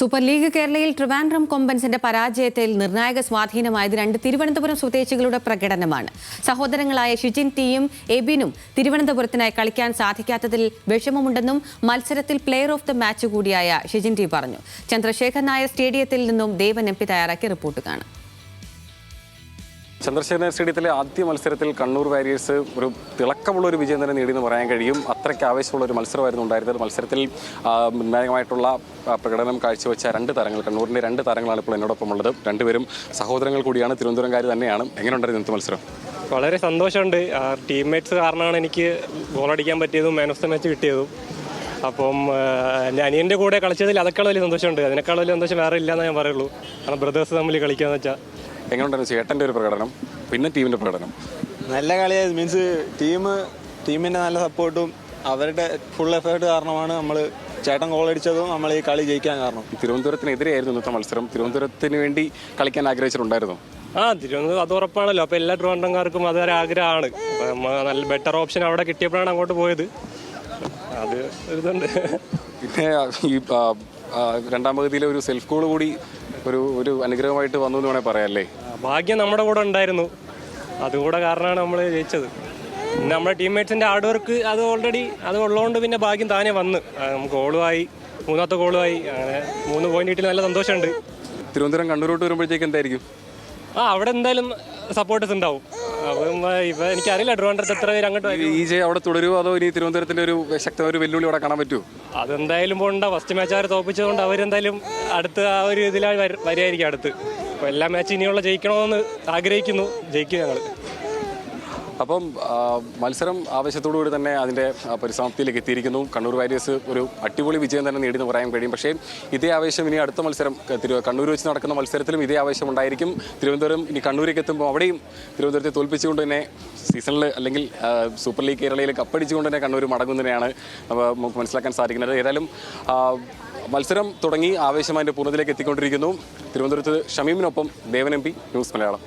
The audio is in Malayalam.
സൂപ്പർ ലീഗ് കേരളയിൽ ട്രിവാൻഡ്രം കൊമ്പൻസിന്റെ പരാജയത്തിൽ നിർണായക സ്വാധീനമായത് രണ്ട് തിരുവനന്തപുരം സ്വദേശികളുടെ പ്രകടനമാണ്. സഹോദരങ്ങളായ ഷിജിൻ ടിയും എബിനും തിരുവനന്തപുരത്തിനായി കളിക്കാൻ സാധിക്കാത്തതിൽ വിഷമമുണ്ടെന്നും മത്സരത്തിൽ പ്ലെയർ ഓഫ് ദ മാച്ച് കൂടിയായ ഷിജിൻ ടി പറഞ്ഞു. ചന്ദ്രശേഖർ നായർ സ്റ്റേഡിയത്തിൽ നിന്നും ദേവൻ എം പി തയ്യാറാക്കിയ റിപ്പോർട്ട് കാണാം. ചന്ദ്രശേഖർ സ്റ്റേഡിയത്തിലെ ആദ്യ മത്സരത്തിൽ കണ്ണൂർ വാരിയേഴ്സ് ഒരു തിളക്കമുള്ള ഒരു വിജയം തന്നെ നേടിയെന്ന് പറയാൻ കഴിയും. അത്രയ്ക്ക് ആവേശമുള്ള ഒരു മത്സരമായിരുന്നു ഉണ്ടായിരുന്നത്. മത്സരത്തിൽ നിർണായകമായിട്ടുള്ള പ്രകടനം കാഴ്ചവെച്ച രണ്ട് താരങ്ങൾ, കണ്ണൂരിൻ്റെ രണ്ട് താരങ്ങളാണ് ഇപ്പോൾ എന്നോടൊപ്പം ഉള്ളത്. രണ്ടുപേരും സഹോദരങ്ങൾ കൂടിയാണ്, തിരുവനന്തപുരംകാർ തന്നെയാണ്. എങ്ങനെയുണ്ടായിരുന്നു ഇന്നത്തെ മത്സരം? വളരെ സന്തോഷമുണ്ട്. ടീംമേറ്റ്സ് കാരണമാണ് എനിക്ക് ഗോളടിക്കാൻ പറ്റിയതും മാൻ ഓഫ് ദ മാച്ച് കിട്ടിയതും. അപ്പം എൻ്റെ അനിയൻ്റെ കൂടെ കളിച്ചതിൽ അതൊക്കെ വലിയ സന്തോഷമുണ്ട്. അതിനേക്കാൾ വലിയ സന്തോഷം വേറെ ഇല്ലയെന്ന് ഞാൻ പറയുള്ളൂ. കാരണം ബ്രദേഴ്സ് തമ്മിൽ കളിക്കാന്ന് വെച്ചാൽ എങ്ങനെയുണ്ടായിരുന്നു ചേട്ടൻ്റെ ഒരു പ്രകടനം, പിന്നെ ടീമിൻ്റെ പ്രകടനം? നല്ല കളിയായിരുന്നു. മീൻസ് ടീമിൻ്റെ നല്ല സപ്പോർട്ടും അവരുടെ ഫുൾ എഫേർട്ട് കാരണമാണ് നമ്മൾ ചേട്ടൻ ഗോളടിച്ചതും നമ്മൾ ഈ കളി ജയിക്കാൻ കാരണം. തിരുവനന്തപുരത്തിനെതിരെയായിരുന്നു ഇന്നത്തെ മത്സരം. തിരുവനന്തപുരത്തിന് വേണ്ടി കളിക്കാൻ ആഗ്രഹിച്ചിട്ടുണ്ടായിരുന്നു. തിരുവനന്തപുരം അത് ഉറപ്പാണല്ലോ. അപ്പോൾ എല്ലാ ട്രിവാൻഡ്രംകാർക്കും അതൊരു ആഗ്രഹമാണ്. നല്ല ബെറ്റർ ഓപ്ഷൻ അവിടെ കിട്ടിയപ്പോഴാണ് അങ്ങോട്ട് പോയത്. അത് ഇതുണ്ട്. പിന്നെ ഈ രണ്ടാം പകുതിയിലെ ഒരു സെൽഫ് ഗോൾ കൂടി ഒരു അനുഗ്രഹമായിട്ട് വന്നു എന്ന് വേണേൽ പറയാമല്ലേ? ഭാഗ്യം നമ്മുടെ കൂടെ ഉണ്ടായിരുന്നു. അതുകൂടെ കാരണമാണ് നമ്മൾ ജയിച്ചത്. പിന്നെ നമ്മുടെ ടീംമേറ്റ്സിൻ്റെ ഹാർഡ് വർക്ക് അത് ഓൾറെഡി അത് ഉള്ളതുകൊണ്ട് പിന്നെ ഭാഗ്യം താനേ വന്ന് ഗോളുമായി, മൂന്നാമത്തെ ഗോളുമായി. അങ്ങനെ 3 പോയിന്റ് കിട്ടി. നല്ല സന്തോഷമുണ്ട്. തിരുവനന്തപുരം കണ്ണൂരോട്ട് വരുമ്പോഴത്തേക്ക് എന്തായിരിക്കും? അവിടെ എന്തായാലും സപ്പോർട്ടേഴ്സ് ഉണ്ടാവും. അപ്പം ഇപ്പം എനിക്കറിയില്ല ട്രിവാൻഡ്രത്ത് എത്ര പേര് അങ്ങോട്ട് അവിടെ തുടരുമോ അതോ ഇനി തിരുവനന്തപുരത്തിൻ്റെ ഒരു ശക്തമായ ഒരു വെല്ലുവിളി അവിടെ കാണാൻ പറ്റുമോ? അതെന്തായാലും പോകണ്ട. ഫസ്റ്റ് മാച്ച് അവർ തോപ്പിച്ചതുകൊണ്ട് അവരെന്തായാലും അടുത്ത ആ ഒരു ഇതിലാണ് വരികയായിരിക്കും അടുത്ത്. അപ്പോൾ എല്ലാ മാച്ചും ഇനിയുള്ള ജയിക്കണമെന്ന് ആഗ്രഹിക്കുന്നു. ജയിക്കും ഞങ്ങൾ. അപ്പം മത്സരം ആവേശത്തോടുകൂടി തന്നെ അതിൻ്റെ പരിസമാപ്തിയിലേക്ക് എത്തിയിരിക്കുന്നു. കണ്ണൂർ വാരിയേഴ്സ് ഒരു അടിപൊളി വിജയം തന്നെ നേടിയെന്ന് പറയാൻ കഴിയും. പക്ഷേ ഇതേ ആവേശം ഇനി അടുത്ത മത്സരം കണ്ണൂർ വെച്ച് നടക്കുന്ന മത്സരത്തിലും ഇതേ ആവേശം ഉണ്ടായിരിക്കും. തിരുവനന്തപുരം ഇനി കണ്ണൂരേക്ക് എത്തുമ്പോൾ അവിടെയും തിരുവനന്തപുരത്തെ തോൽപ്പിച്ചുകൊണ്ട് തന്നെ സീസണിൽ അല്ലെങ്കിൽ സൂപ്പർ ലീഗ് കേരളയിൽ കപ്പടിച്ചുകൊണ്ട് തന്നെ കണ്ണൂർ മടങ്ങുന്നതിനെയാണ് നമുക്ക് മനസ്സിലാക്കാൻ സാധിക്കുന്നത്. ഏതായാലും മത്സരം തുടങ്ങി ആവേശം അതിൻ്റെ പൂർണ്ണതയിലേക്ക് എത്തിക്കൊണ്ടിരിക്കുന്നു. തിരുവനന്തപുരത്ത് ഷമീമിനൊപ്പം ദേവൻ എം പി, ന്യൂസ് മലയാളം.